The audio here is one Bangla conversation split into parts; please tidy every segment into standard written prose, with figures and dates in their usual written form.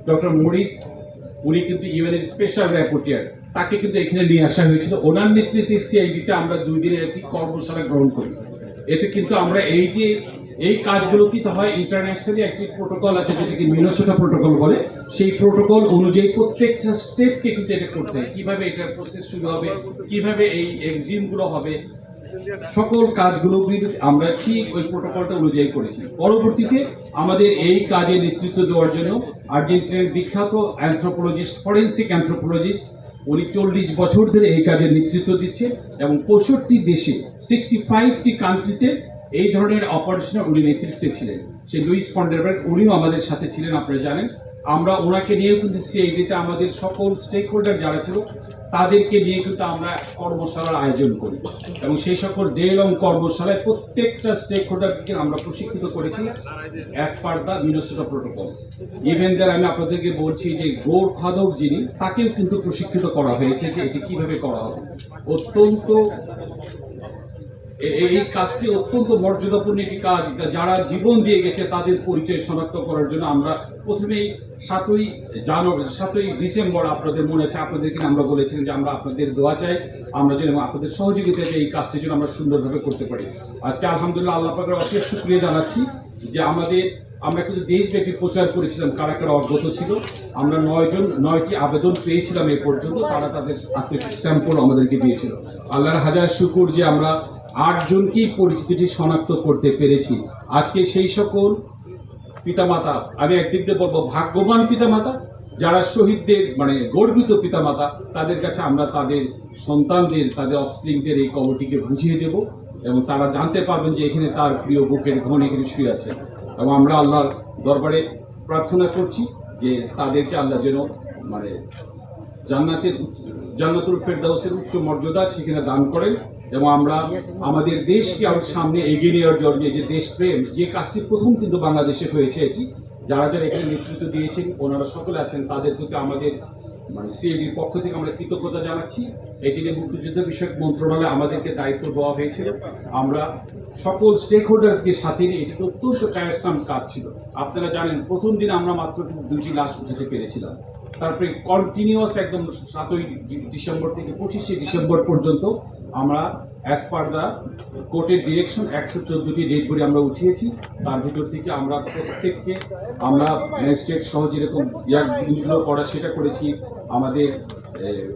ডক্টর মরিস, উনি কিন্তু ইউএনের স্পেশাল র্যাপোর্টিয়ার, তাকে কিন্তু এখানে নিয়ে আসা হয়েছিল। ওনার নেতৃত্বে সিআইডিতে আমরা 2 দিনের একটি কর্মশালা গ্রহণ করি। এতে কিন্তু আমরা এই কাজগুলো কি হয়, ইন্টারন্যাশনালি একটি প্রোটোকল আছে যেটাকে মিনেসোটা প্রোটোকল বলে, সেই প্রোটোকল অনুযায়ী প্রত্যেকটা স্টেপকে কিন্তু এটা করতে হয়। কিভাবে এটার প্রসেস শুরু হবে, কিভাবে এই এক্সিমগুলো হবে, সকল কাজগুলো আমরা ঠিক ওই প্রোটোকলটা অনুযায়ী করেছি। পরবর্তীতে আমাদের এই কাজে নেতৃত্ব দেওয়ার জন্য আর্জেন্টিনার বিখ্যাত অ্যানথ্রোপোলজিস্ট, ফরেন্সিক অ্যানথ্রোপোলজিস্ট, উনি 40 বছর ধরে এই কাজের নেতৃত্ব দিচ্ছে এবং 65 দেশে 65টি কান্ট্রিতে এই ধরনের অপারেশনে উনি নেতৃত্বে ছিলেন। সেই লুইস ফন্ডেরবার্গ, উনিও আমাদের সাথে ছিলেন, আপনারা জানেন। আমরা ওনাকে নিয়েও কিন্তু সিআইডিতে আমাদের সকল স্টেক হোল্ডার যারা ছিল তাদেরকে নিয়ে কিন্তু আমরা কর্মশালার আয়োজন করি এবং সেই সকল ডে লং কর্মশালায় প্রত্যেকটা স্টেক হোল্ডারকে আমরা প্রশিক্ষিত করেছি as per the Minnesota protocol. Even there আমি আপনাদেরকে বলছি যে গোরখাদক যিনি, তাকেও কিন্তু প্রশিক্ষিত করা হয়েছে যে এটি কিভাবে করা হবে। এই কাজটি অত্যন্ত মর্যাদাপূর্ণ একটি কাজ। যারা জীবন দিয়ে গেছে তাদের পরিচয় শনাক্ত করার জন্য আমরা প্রথমেই 7ই ডিসেম্বর, আপনাদের মনে আছে, আপনাদেরকে আমরা বলেছিলাম যে আমরা আপনাদের দোয়া চাই, আমরা যেন আপনাদের সহযোগিতা চাই এই কাজটি যেন আমরা সুন্দরভাবে করতে পারি। আজকে আলহামদুলিল্লাহ আল্লাহ পাকের অশেষ শুকরিয়া জানাচ্ছি যে আমরা কিন্তু দেশব্যাপী প্রচার করেছিলাম, কারা কারা অজ্ঞত ছিল। আমরা 9টি আবেদন পেয়েছিলাম এ পর্যন্ত, তারা তাদের স্যাম্পল আমাদেরকে দিয়েছিল। আল্লাহর হাজার শুকুর যে আমরা 8 জনকেই পরিচিতি শনাক্ত করতে পেরেছি। আজকে সেই সকল পিতামাতা, আমি একদিক দিয়ে বলবো ভাগ্যবান পিতামাতা, যারা শহীদদের গর্বিত পিতামাতা, তাদের কাছে আমরা তাদের সন্তানদের, তাদের অফস্প্রিংদের এই খবরটিকে বুঝিয়ে দেব এবং তারা জানতে পারবেন যে এখানে তার প্রিয় বুকের ধন এখানে শুয়ে আছে। এবং আমরা আল্লাহর দরবারে প্রার্থনা করছি যে তাদেরকে আল্লাহ যেন জান্নাতুল ফেরদাউসের উচ্চ মর্যাদা সেখানে দান করেন এবং আমরা আমাদের দেশকে আরো সামনে এগিয়ে নেওয়ার জন্য যে দেশপ্রেম, যে কাজটি প্রথম কিন্তু বাংলাদেশে হয়েছে, এটি যারা এখানে নেতৃত্ব দিয়েছেন ওনারা সকলে আছেন, তাদের প্রতি আমাদের সিআইডির পক্ষ থেকে আমরা কৃতজ্ঞতা জানাচ্ছি। এটি নিয়ে মুক্তিযুদ্ধ বিষয়ক মন্ত্রণালয়ে আমাদেরকে দায়িত্ব দেওয়া হয়েছিল। আমরা সকল স্টেক হোল্ডারকে সাথে নিয়ে, এটি অত্যন্ত টায়ারসাম কাজ ছিল। আপনারা জানেন প্রথম দিন আমরা মাত্র 2টি লাশ উঠাতে পেরেছিলাম, তারপরে কন্টিনিউয়াস একদম 7ই ডিসেম্বর থেকে 25শে ডিসেম্বর পর্যন্ত আমরা অ্যাজ পার দ্য কোর্টের ডিরেকশন 114টি ডেড বডি আমরা উঠিয়েছি। তার ভিতর থেকে আমরা প্রত্যেককে আমরা ম্যাজিস্ট্রেট সহ যেরকম জিনিসগুলো করা সেটা করেছি। আমাদের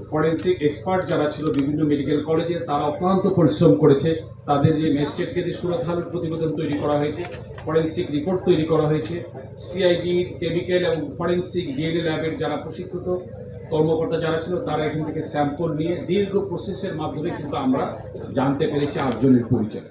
ফরেন্সিক এক্সপার্ট যারা ছিল বিভিন্ন মেডিকেল কলেজে, তারা অক্লান্ত পরিশ্রম করেছে। তাদের যে ম্যাজিস্ট্রেটকে দিয়ে সুরতহালের প্রতিবেদন তৈরি করা হয়েছে, ফরেন্সিক রিপোর্ট তৈরি করা হয়েছে। সিআইডির কেমিক্যাল এবং ফরেন্সিক ডিএনএ ল্যাবের যারা প্রশিক্ষিত কর্মকর্তা যারা ছিল, তারা এখান থেকে স্যাম্পল নিয়ে দীর্ঘ প্রসেসের মাধ্যমে কিন্তু আমরা জানতে পেরেছি 8 জনের পরিচয়।